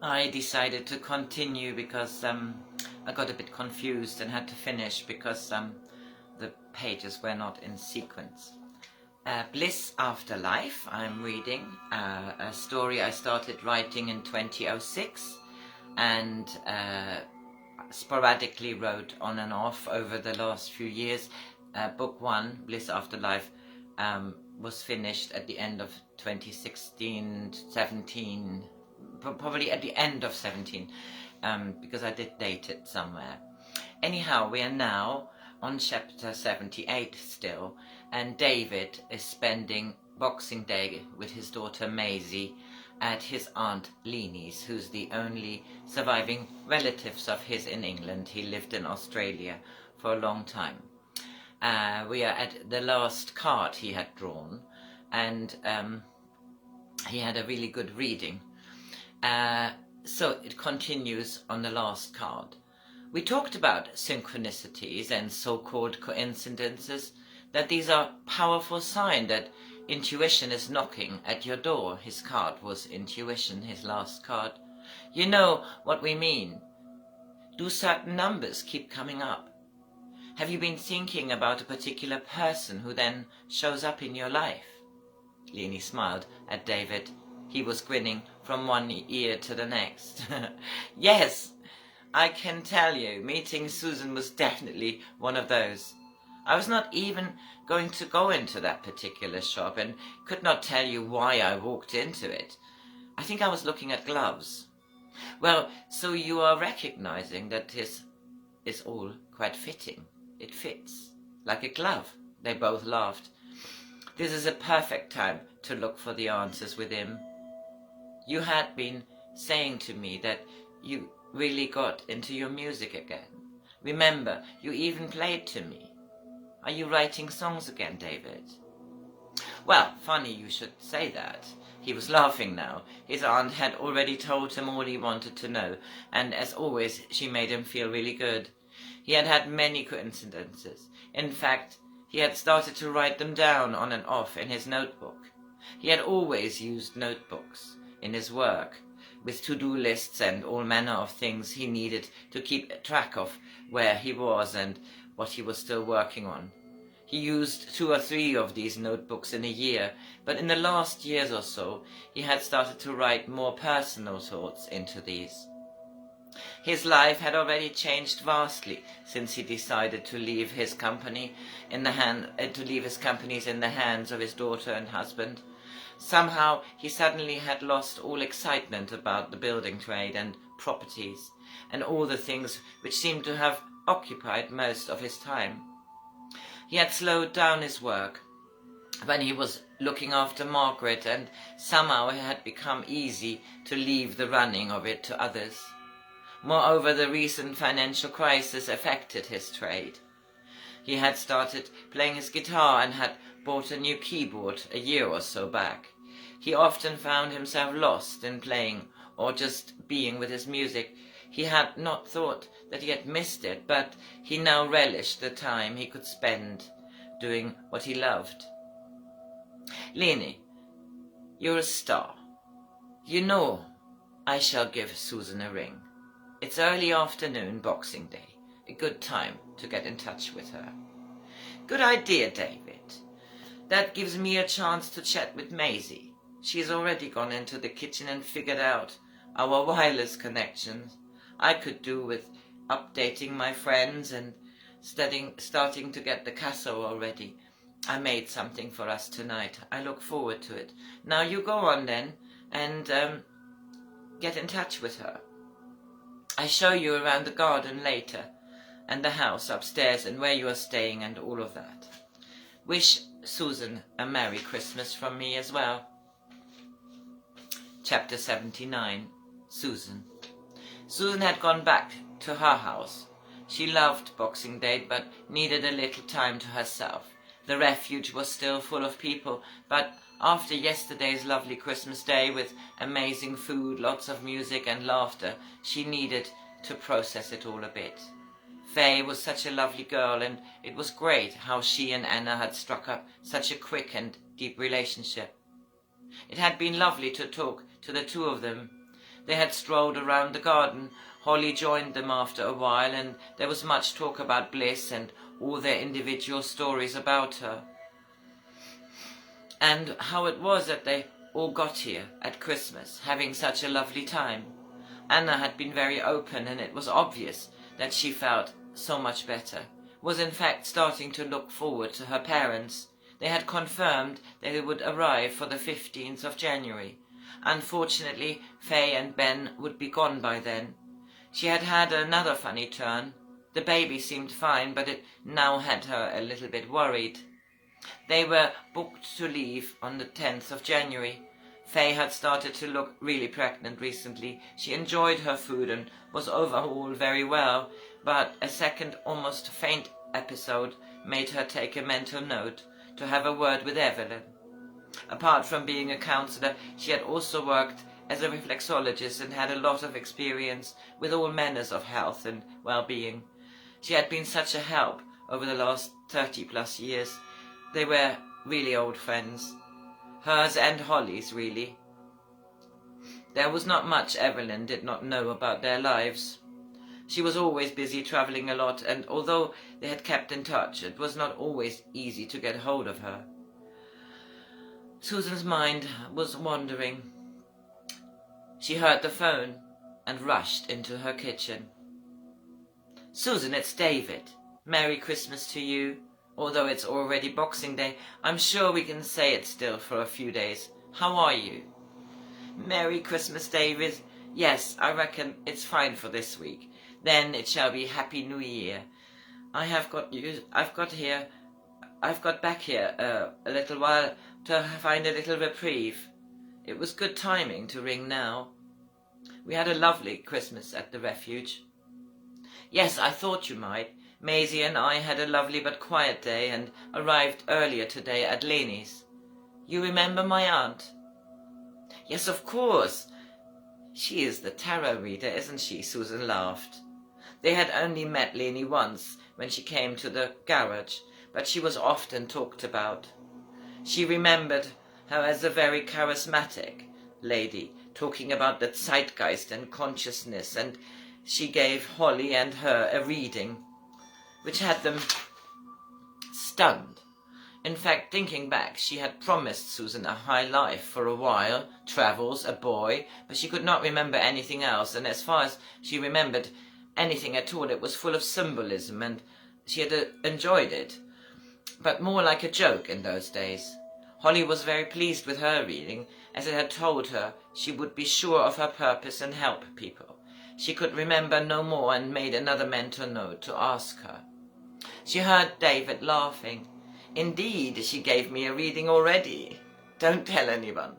I decided to continue because I got a bit confused and had to finish because the pages were not in sequence. Bliss Afterlife, I'm reading, a story I started writing in 2006 and sporadically wrote on and off over the last few years. Book 1, Bliss Afterlife, was finished at the end of 2016, 17, probably at the end of 17, because I did date it somewhere. Anyhow, we are now on chapter 78 still, and David is spending Boxing Day with his daughter Maisie at his aunt Lenie's, who's the only surviving relatives of his in England. He lived in Australia for a long time. We are at the last card he had drawn, and he had a really good reading. So it continues on the last card. We talked about synchronicities and so-called coincidences, that these are powerful signs that intuition is knocking at your door. His card was intuition, his last card. You know what we mean. Do certain numbers keep coming up? Have you been thinking about a particular person who then shows up in your life? Leni smiled at David. He was grinning from one ear to the next. Yes, I can tell you, meeting Susan was definitely one of those. I was not even going to go into that particular shop and could not tell you why I walked into it. I think I was looking at gloves. Well, so you are recognizing that this is all quite fitting. It fits like a glove. They both laughed. This is a perfect time to look for the answers with him. You had been saying to me that you really got into your music again. Remember, you even played to me. Are you writing songs again, David? Well, funny you should say that. He was laughing now. His aunt had already told him all he wanted to know, and as always, she made him feel really good. He had had many coincidences. In fact, he had started to write them down on and off in his notebook. He had always used notebooks in his work, with to-do lists and all manner of things he needed to keep track of where he was and what he was still working on. He used 2 or 3 of these notebooks in a year, but in the last years or so, he had started to write more personal thoughts into these. His life had already changed vastly since he decided to leave his companies in the hands of his daughter and husband. Somehow he suddenly had lost all excitement about the building trade and properties and all the things which seemed to have occupied most of his time. He had slowed down his work when he was looking after Margaret, and somehow it had become easy to leave the running of it to others. Moreover, the recent financial crisis affected his trade. He had started playing his guitar and had bought a new keyboard a year or so back. He often found himself lost in playing or just being with his music. He had not thought that he had missed it, but he now relished the time he could spend doing what he loved. Leni, you're a star. You know I shall give Susan a ring. It's early afternoon, Boxing Day. A good time to get in touch with her. Good idea, David. That gives me a chance to chat with Maisie. She's already gone into the kitchen and figured out our wireless connections. I could do with updating my friends and starting to get the casserole already. I made something for us tonight. I look forward to it. Now you go on then and get in touch with her. I show you around the garden later, and the house upstairs and where you are staying and all of that. Wish Susan a Merry Christmas from me as well. Chapter 79. Susan. Susan had gone back to her house. She loved Boxing Day, but needed a little time to herself. The refuge was still full of people, but after yesterday's lovely Christmas Day with amazing food, lots of music and laughter, she needed to process it all a bit. Faye was such a lovely girl, and it was great how she and Anna had struck up such a quick and deep relationship. It had been lovely to talk to the two of them, They had strolled around the garden. Holly joined them after a while, and there was much talk about Bliss and all their individual stories about her. And how it was that they all got here at Christmas, having such a lovely time. Anna had been very open, and it was obvious that she felt so much better, was in fact starting to look forward to her parents. They had confirmed that they would arrive for the 15th of January. Unfortunately, Faye and Ben would be gone by then. She had had another funny turn. The baby seemed fine, but it now had her a little bit worried. They were booked to leave on the 10th of January. Faye had started to look really pregnant recently. She enjoyed her food and was overall very well, but a second almost faint episode made her take a mental note to have a word with Evelyn. Apart from being a counsellor, she had also worked as a reflexologist and had a lot of experience with all manners of health and well-being. She had been such a help over the last 30-plus years. They were really old friends. Hers and Holly's, really. There was not much Evelyn did not know about their lives. She was always busy travelling a lot, and although they had kept in touch, it was not always easy to get hold of her. Susan's mind was wandering. She heard the phone and rushed into her kitchen. "Susan, it's David. Merry Christmas to you. Although it's already Boxing Day, I'm sure we can say it still for a few days. How are you?" "Merry Christmas, David. Yes, I reckon it's fine for this week. Then it shall be Happy New Year. I've got back here a little while to find a little reprieve. It was good timing to ring now. We had a lovely Christmas at the refuge." "Yes, I thought you might. Maisie and I had a lovely but quiet day and arrived earlier today at Leni's. You remember my aunt?" "Yes, of course. She is the tarot reader, isn't she?" Susan laughed. They had only met Leni once when she came to the garage, but she was often talked about. She remembered her as a very charismatic lady, talking about the zeitgeist and consciousness, and she gave Holly and her a reading, which had them stunned. In fact, thinking back, she had promised Susan a high life for a while, travels, a boy, but she could not remember anything else, and as far as she remembered anything at all, it was full of symbolism, and she had enjoyed it, but more like a joke in those days. Holly was very pleased with her reading, as it had told her she would be sure of her purpose and help people. She could remember no more and made another mental note to ask her. She heard David laughing. "Indeed, she gave me a reading already. Don't tell anyone."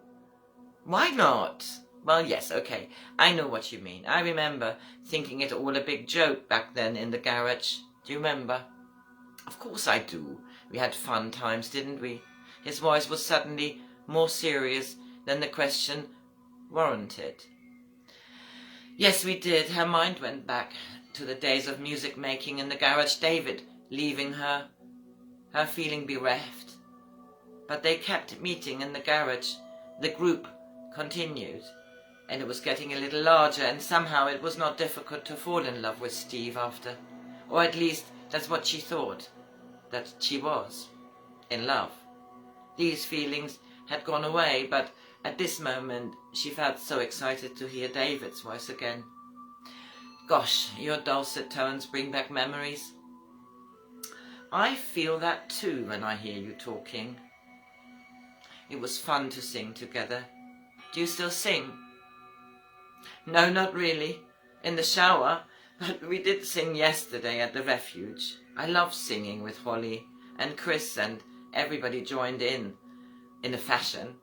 "Why not?" "Well, yes, okay. I know what you mean. I remember thinking it all a big joke back then in the garage. Do you remember?" "Of course I do. We had fun times, didn't we?" His voice was suddenly more serious than the question warranted. "Yes, we did." Her mind went back to the days of music making in the garage, David leaving her feeling bereft. But they kept meeting in the garage. The group continued, and it was getting a little larger, and somehow it was not difficult to fall in love with Steve after. Or at least that's what she thought, that she was in love. These feelings had gone away, but at this moment she felt so excited to hear David's voice again. "Gosh, your dulcet tones bring back memories." "I feel that too when I hear you talking." It was fun to sing together. "Do you still sing?" "No, not really. In the shower, but we did sing yesterday at the refuge. I love singing with Holly, and Chris and everybody joined in a fashion."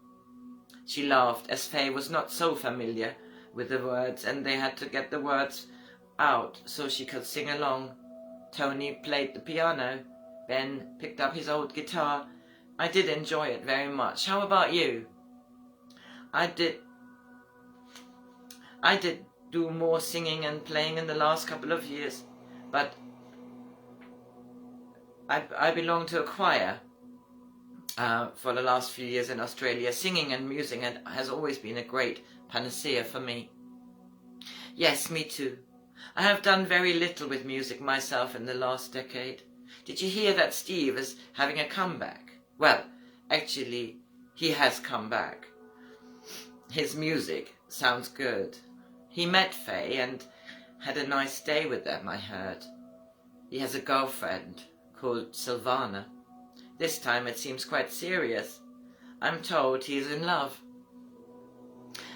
She laughed, as Faye was not so familiar with the words, and they had to get the words out so she could sing along. Tony played the piano. Ben picked up his old guitar. I did enjoy it very much. How about you? I did do more singing and playing in the last couple of years, but I belong to a choir for the last few years in Australia. Singing and music has always been a great panacea for me. Yes, me too. I have done very little with music myself in the last decade. Did you hear that Steve is having a comeback? Well, actually, he has come back. His music sounds good. He met Faye and had a nice day with them, I heard. He has a girlfriend called Sylvana. This time it seems quite serious. I'm told he is in love.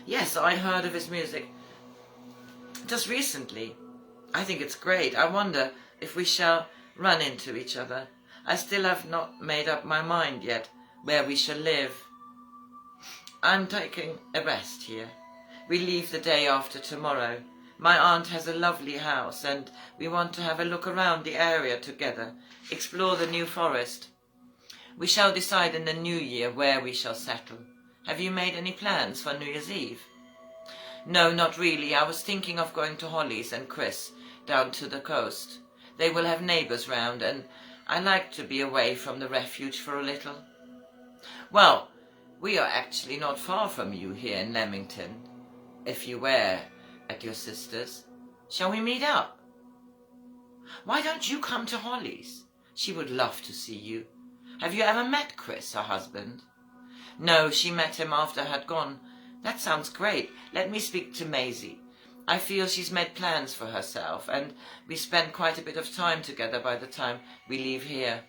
Yes, I heard of his music just recently. I think it's great. I wonder if we shall run into each other. I still have not made up my mind yet where we shall live. I'm taking a rest here. We leave the day after tomorrow. My aunt has a lovely house and we want to have a look around the area together, explore the New Forest. We shall decide in the new year where we shall settle. Have you made any plans for New Year's Eve? No, not really. I was thinking of going to Holly's and Chris down to the coast. They will have neighbours round and I like to be away from the refuge for a little. Well, we are actually not far from you here in Leamington, if you were at your sister's. Shall we meet up? Why don't you come to Holly's? She would love to see you. Have you ever met Chris, her husband? No, she met him after I had gone. That sounds great. Let me speak to Maisie. I feel she's made plans for herself, and we spend quite a bit of time together by the time we leave here.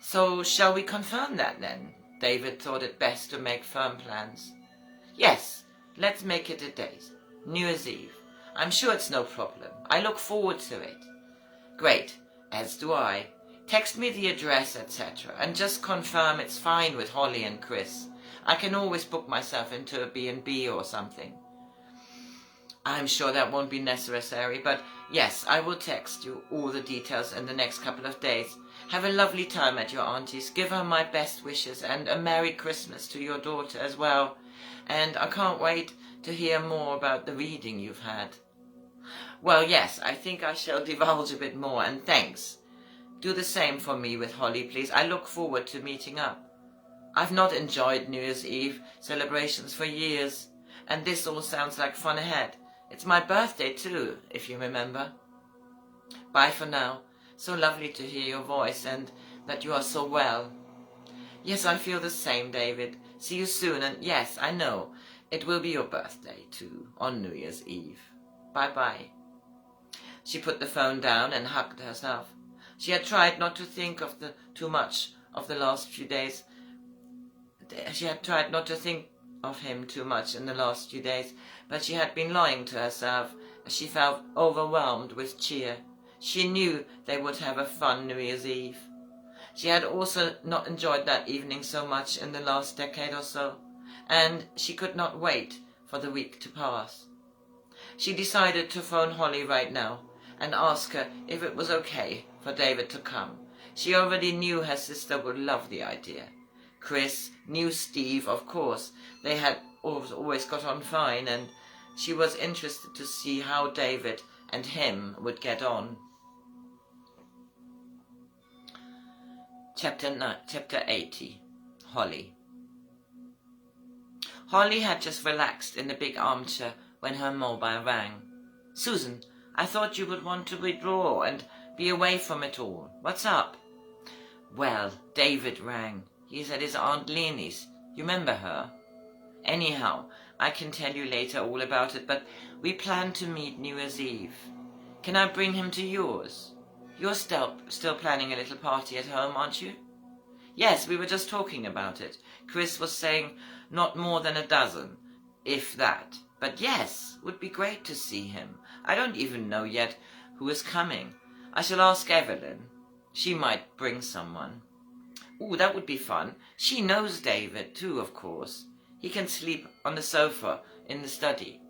So shall we confirm that then? David thought it best to make firm plans. Yes, let's make it a date. New Year's Eve. I'm sure it's no problem. I look forward to it. Great, as do I. Text me the address, etc. and just confirm it's fine with Holly and Chris. I can always book myself into a B&B or something. I'm sure that won't be necessary, but yes, I will text you all the details in the next couple of days. Have a lovely time at your auntie's. Give her my best wishes and a Merry Christmas to your daughter as well. And I can't wait to hear more about the reading you've had. Well, yes, I think I shall divulge a bit more, and thanks. Do the same for me with Holly, please. I look forward to meeting up. I've not enjoyed New Year's Eve celebrations for years, and this all sounds like fun ahead. It's my birthday too, if you remember. Bye for now. So lovely to hear your voice and that you are so well. Yes, I feel the same, David. See you soon, and yes, I know, it will be your birthday too, on New Year's Eve. Bye-bye. She put the phone down and hugged herself. She had tried not to think of too much of the last few days. She had tried not to think of him too much in the last few days, but she had been lying to herself as she felt overwhelmed with cheer. She knew they would have a fun New Year's Eve. She had also not enjoyed that evening so much in the last decade or so, and she could not wait for the week to pass. She decided to phone Holly right now and ask her if it was okay for David to come. She already knew her sister would love the idea. Chris knew Steve, of course. They had always got on fine, and she was interested to see how David and him would get on. Chapter 80. Holly. Holly had just relaxed in the big armchair when her mobile rang. Susan, I thought you would want to withdraw and be away from it all. What's up? Well, David rang. He's at his Aunt Lenie's. You remember her? Anyhow, I can tell you later all about it, but we plan to meet New Year's Eve. Can I bring him to yours? You're still planning a little party at home, aren't you? Yes, we were just talking about it. Chris was saying not more than a dozen, if that. But yes, would be great to see him. I don't even know yet who is coming. I shall ask Evelyn. She might bring someone. Ooh, that would be fun. She knows David too, of course. He can sleep on the sofa in the study.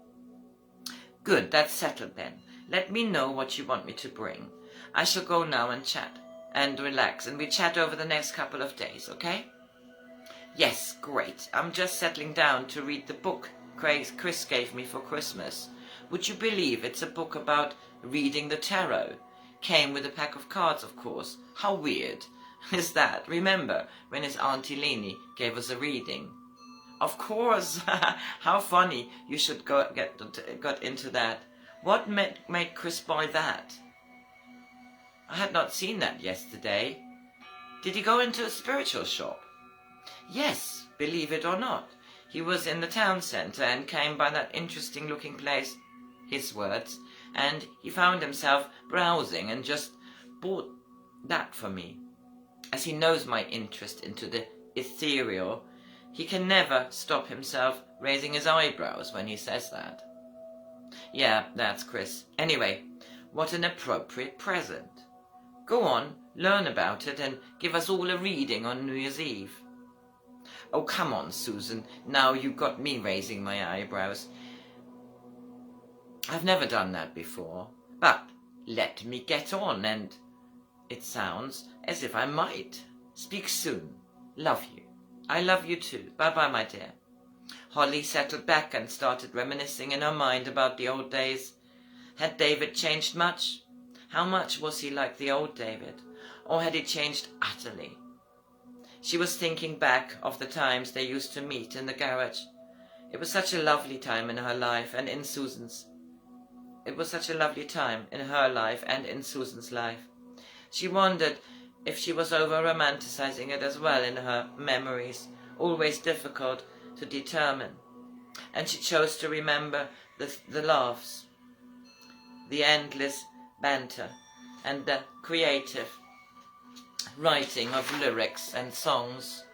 Good, that's settled then. Let me know what you want me to bring. I shall go now and chat and relax, and we chat over the next couple of days, okay? Yes, great. I'm just settling down to read the book Chris gave me for Christmas. Would you believe it's a book about reading the tarot? Came with a pack of cards, of course. How weird is that? Remember when his Auntie Lenie gave us a reading? Of course. How funny. You should got into that. What made Chris buy that? I had not seen that yesterday. Did he go into a spiritual shop? Yes, believe it or not. He was in the town centre and came by that interesting looking place, his words, and he found himself browsing and just bought that for me. As he knows my interest into the ethereal, he can never stop himself raising his eyebrows when he says that. Yeah, that's Chris. Anyway, what an appropriate present. Go on, learn about it and give us all a reading on New Year's Eve. Oh, come on, Susan. Now you've got me raising my eyebrows. I've never done that before. But let me get on, and it sounds as if I might. Speak soon. Love you. I love you too. Bye-bye, my dear. Holly settled back and started reminiscing in her mind about the old days. Had David changed much? How much was he like the old David? Or had he changed utterly? She was thinking back of the times they used to meet in the garage. It was such a lovely time in her life and in Susan's. It was such a lovely time in her life and in Susan's life. She wondered if she was over-romanticizing it as well in her memories, always difficult to determine. And she chose to remember the laughs, the endless banter, and the creative writing of lyrics and songs.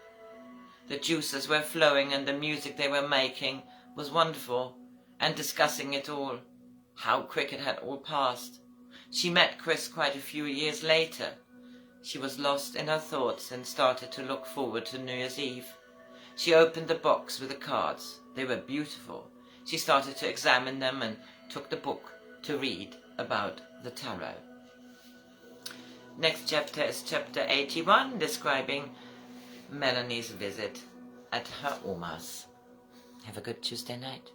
The juices were flowing and the music they were making was wonderful, and discussing it all. How quick it had all passed. She met Chris quite a few years later. She was lost in her thoughts and started to look forward to New Year's Eve. She opened the box with the cards. They were beautiful. She started to examine them and took the book to read about the tarot. Next chapter is chapter 81, describing Melanie's visit at her Oma's. Have a good Tuesday night.